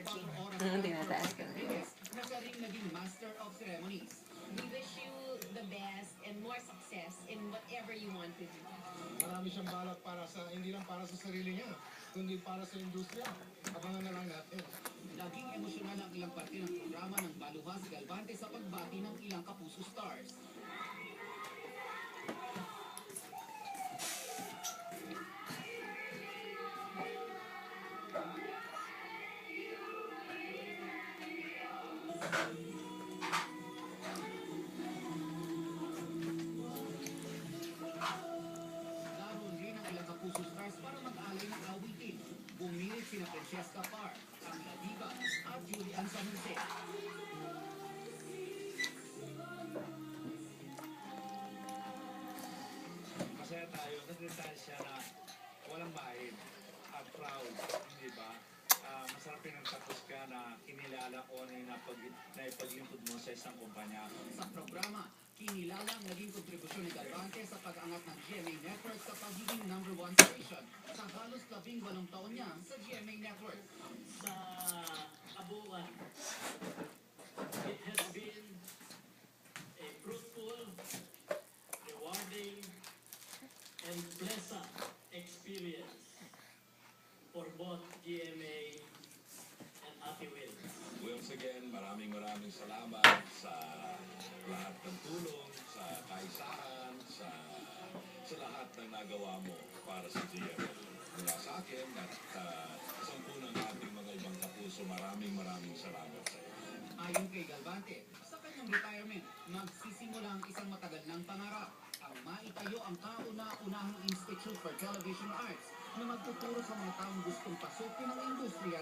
Tinataas ko. Na siya rin naging Master of Ceremonies. We wish you the best and more success in whatever you want to do. Marami siyang balak para sa, hindi lang para sa sarili niya, kundi para sa industriya. Abangan na lang natin. Naging emosyonal ang ilang parte ng programa ng Baluha si Galvante sa pagbati ng ilang Kapuso stars. Naroon rin ang ilang Kapuso stars para mag-alay ng awitin. Bumilit sina Francesca Par, Camila Diva at Julian San Jose. Masaya tayo, nagdetal siya na walang bahid at proud, di ba? Masarap yung nagtapos ka na kinilala ko na yung naipaglingkod mo sa isang kumpanya. Sa programa, kinilala ang naging kontribusyon ni Galvante sa pag-angat ng GMA Network sa pagiging #1 station sa halos 18 taon niya sa GMA Network. Sa kabuuan, it has been a fruitful, rewarding, and pleasant experience for both GMA and Ate Will. Once again, maraming salamat sa lahat ng tulong, sa kaisahan, sa lahat ng nagawa mo para sa GMA. Mula sa akin at sa ng ating mga ibang kapuso, maraming salamat sa iyo. Ayon kay Galvante, sa kanyang retirement, magsisimula ang isang matagal ng pangarap, ang maitayo ang kauna-unahang Institute for Television Arts na magtuturo sa mga taong gustong pasukin ang industriya